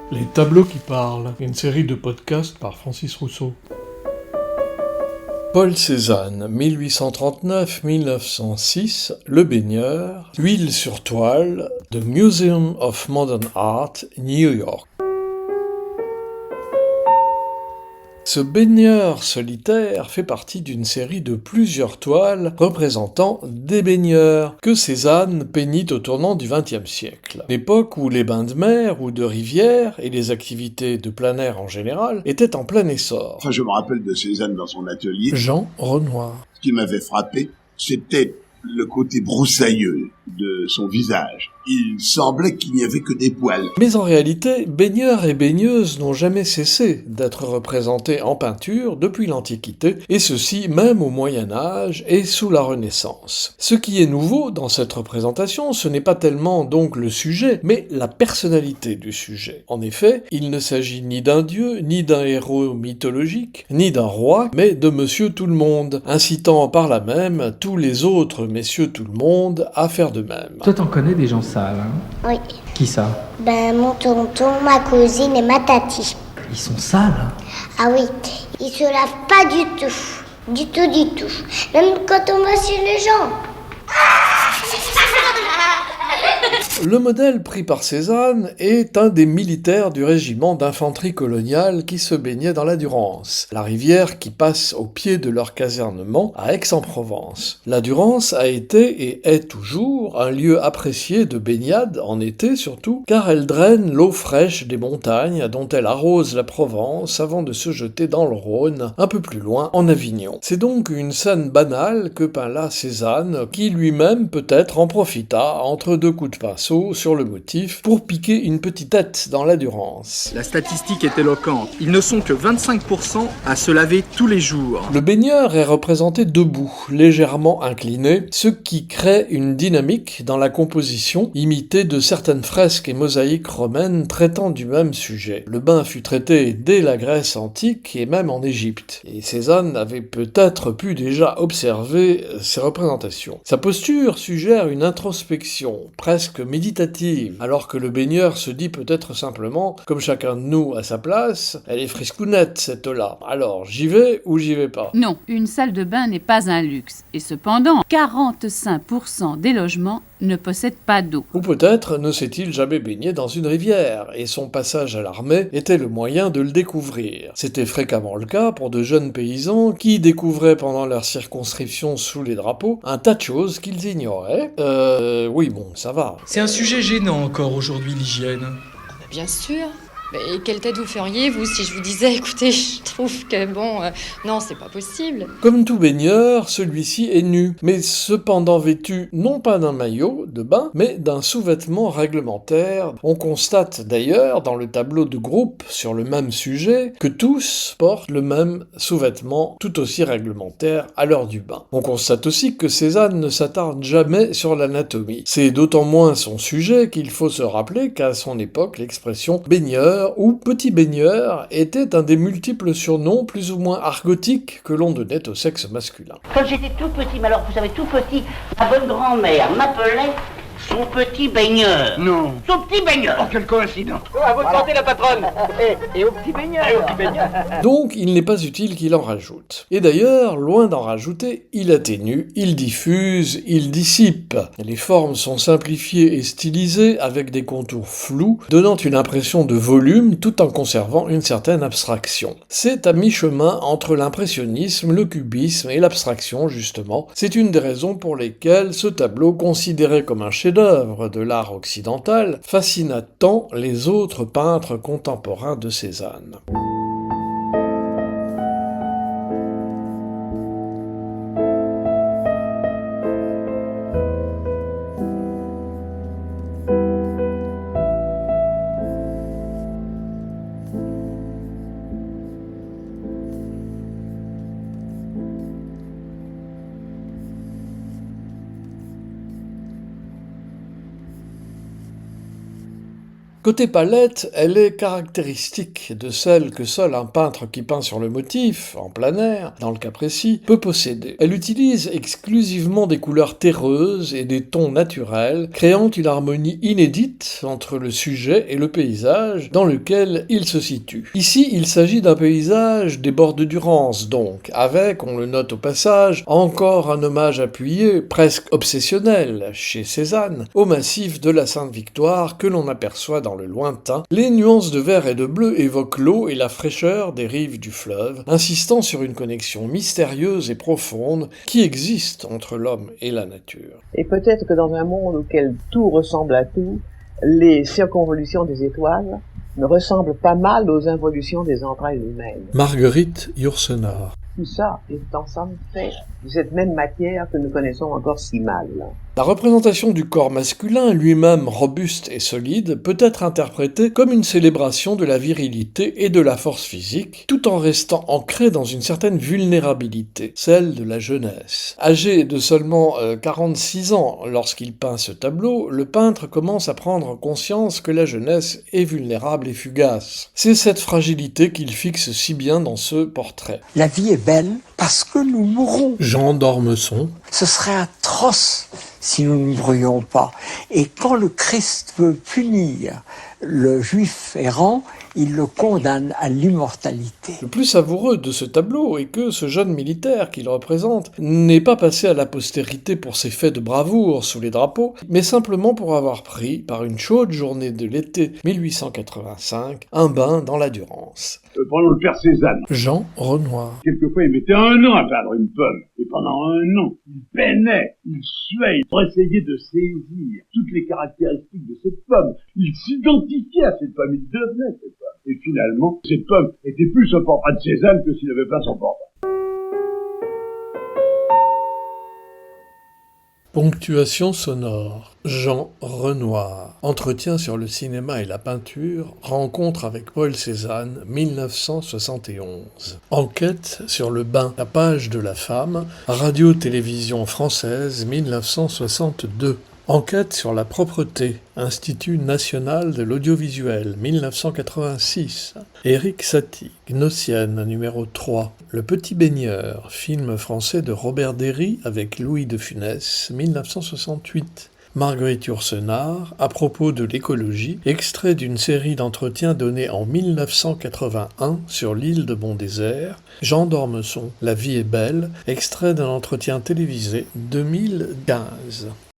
Les tableaux qui parlent, une série de podcasts par Francis Rousseau. Paul Cézanne, 1839-1906, Le Baigneur, huile sur toile, The Museum of Modern Art, New York. Ce baigneur solitaire fait partie d'une série de plusieurs toiles représentant des baigneurs que Cézanne peignit au tournant du XXe siècle, l'époque où les bains de mer ou de rivière et les activités de plein air en général étaient en plein essor. Enfin, je me rappelle de Cézanne dans son atelier. Jean Renoir. Ce qui m'avait frappé, c'était le côté broussailleux de son visage. Il semblait qu'il n'y avait que des poils. Mais en réalité, baigneurs et baigneuses n'ont jamais cessé d'être représentés en peinture depuis l'Antiquité, et ceci même au Moyen-Âge et sous la Renaissance. Ce qui est nouveau dans cette représentation, ce n'est pas tellement donc le sujet, mais la personnalité du sujet. En effet, il ne s'agit ni d'un dieu, ni d'un héros mythologique, ni d'un roi, mais de Monsieur Tout-le-Monde, incitant par là même tous les autres Messieurs Tout-le-Monde à faire de même. Toi, t'en connais des gens sales, hein? Oui. Qui ça? Mon tonton, ma cousine et ma tati. Ils sont sales, hein? Ah oui, ils se lavent pas du tout. Du tout. Même quand on va chez les gens. Le modèle pris par Cézanne est un des militaires du régiment d'infanterie coloniale qui se baignait dans la Durance, la rivière qui passe au pied de leur casernement à Aix-en-Provence. La Durance a été et est toujours un lieu apprécié de baignade, en été surtout, car elle draine l'eau fraîche des montagnes dont elle arrose la Provence avant de se jeter dans le Rhône, un peu plus loin, en Avignon. C'est donc une scène banale que peint là Cézanne, qui lui-même peut-être en profita entre deux coups de pinceau sur le motif pour piquer une petite tête dans la Durance. La statistique est éloquente. Ils ne sont que 25% à se laver tous les jours. Le baigneur est représenté debout, légèrement incliné, ce qui crée une dynamique dans la composition imitée de certaines fresques et mosaïques romaines traitant du même sujet. Le bain fut traité dès la Grèce antique et même en Égypte, et Cézanne avait peut-être pu déjà observer ces représentations. Sa posture suggère une introspection, presque méditative, alors que le baigneur se dit peut-être simplement, comme chacun de nous à sa place, elle est friscounette cette eau-là, alors j'y vais ou j'y vais pas. Non, une salle de bain n'est pas un luxe, et cependant, 45% des logements ne possèdent pas d'eau. Ou peut-être ne s'est-il jamais baigné dans une rivière, et son passage à l'armée était le moyen de le découvrir. C'était fréquemment le cas pour de jeunes paysans qui découvraient pendant leur circonscription sous les drapeaux un tas de choses qu'ils ignoraient. Oui bon, ça va. C'est un sujet gênant encore aujourd'hui, l'hygiène. Bien sûr. Et quelle tête vous feriez, vous, si je vous disais, écoutez, je trouve que non, c'est pas possible. Comme tout baigneur, celui-ci est nu, mais cependant vêtu non pas d'un maillot de bain, mais d'un sous-vêtement réglementaire. On constate d'ailleurs dans le tableau de groupe sur le même sujet que tous portent le même sous-vêtement tout aussi réglementaire à l'heure du bain. On constate aussi que Cézanne ne s'attarde jamais sur l'anatomie. C'est d'autant moins son sujet qu'il faut se rappeler qu'à son époque, l'expression baigneur ou petit baigneur était un des multiples surnoms plus ou moins argotiques que l'on donnait au sexe masculin. Quand j'étais tout petit, mais alors vous savez, tout petit, ma bonne grand-mère m'appelait son petit baigneur. Non. Son petit baigneur. Oh, quelle coïncidence. À votre santé, la patronne. Et au petit baigneur. Donc il n'est pas utile qu'il en rajoute. Et d'ailleurs, loin d'en rajouter, il atténue, il diffuse, il dissipe. Les formes sont simplifiées et stylisées avec des contours flous, donnant une impression de volume tout en conservant une certaine abstraction. C'est à mi-chemin entre l'impressionnisme, le cubisme et l'abstraction justement. C'est une des raisons pour lesquelles ce tableau, considéré comme un chef-d'œuvre de l'art occidental, fascina tant les autres peintres contemporains de Cézanne. Côté palette, elle est caractéristique de celle que seul un peintre qui peint sur le motif, en plein air, dans le cas précis, peut posséder. Elle utilise exclusivement des couleurs terreuses et des tons naturels, créant une harmonie inédite entre le sujet et le paysage dans lequel il se situe. Ici, il s'agit d'un paysage des bords de Durance, donc, avec, on le note au passage, encore un hommage appuyé, presque obsessionnel, chez Cézanne, au massif de la Sainte-Victoire que l'on aperçoit dans le lointain. Les nuances de vert et de bleu évoquent l'eau et la fraîcheur des rives du fleuve, insistant sur une connexion mystérieuse et profonde qui existe entre l'homme et la nature. Et peut-être que dans un monde auquel tout ressemble à tout, les circonvolutions des étoiles ne ressemblent pas mal aux involutions des entrailles humaines. Marguerite Yourcenar. Tout ça est ensemble fait de cette même matière que nous connaissons encore si mal. La représentation du corps masculin, lui-même robuste et solide, peut être interprétée comme une célébration de la virilité et de la force physique, tout en restant ancrée dans une certaine vulnérabilité, celle de la jeunesse. Âgé de seulement 46 ans lorsqu'il peint ce tableau, le peintre commence à prendre conscience que la jeunesse est vulnérable et fugace. C'est cette fragilité qu'il fixe si bien dans ce portrait. La vie est belle parce que nous mourrons. Jean d'Ormesson. Ce serait atroce si nous ne mourions pas. Et quand le Christ veut punir le juif errant, il le condamne à l'immortalité. Le plus savoureux de ce tableau est que ce jeune militaire qu'il représente n'est pas passé à la postérité pour ses faits de bravoure sous les drapeaux, mais simplement pour avoir pris, par une chaude journée de l'été 1885, un bain dans la Durance. Prenons le père Cézanne. Jean Renoir. Quelquefois, il mettait 1 an à peindre une pomme. Et pendant 1 an, il peinait, il suait pour essayer de saisir toutes les caractéristiques de cette pomme. Il s'identifiait à cette pomme, il devenait cette pomme. Et finalement, cette pomme était plus un portrait de Cézanne que s'il n'avait pas son portrait. Ponctuation sonore. Jean Renoir. Entretien sur le cinéma et la peinture. Rencontre avec Paul Cézanne, 1971. Enquête sur le bain. La page de la femme. Radio-télévision française, 1962. Enquête sur la propreté, Institut national de l'audiovisuel, 1986. Éric Satie, Gnossienne, numéro 3. Le petit baigneur, film français de Robert Déry avec Louis de Funès, 1968. Marguerite Yourcenar, à propos de l'écologie, extrait d'une série d'entretiens donnés en 1981 sur l'île de Bon-Désert. Jean d'Ormesson, La vie est belle, extrait d'un entretien télévisé 2015.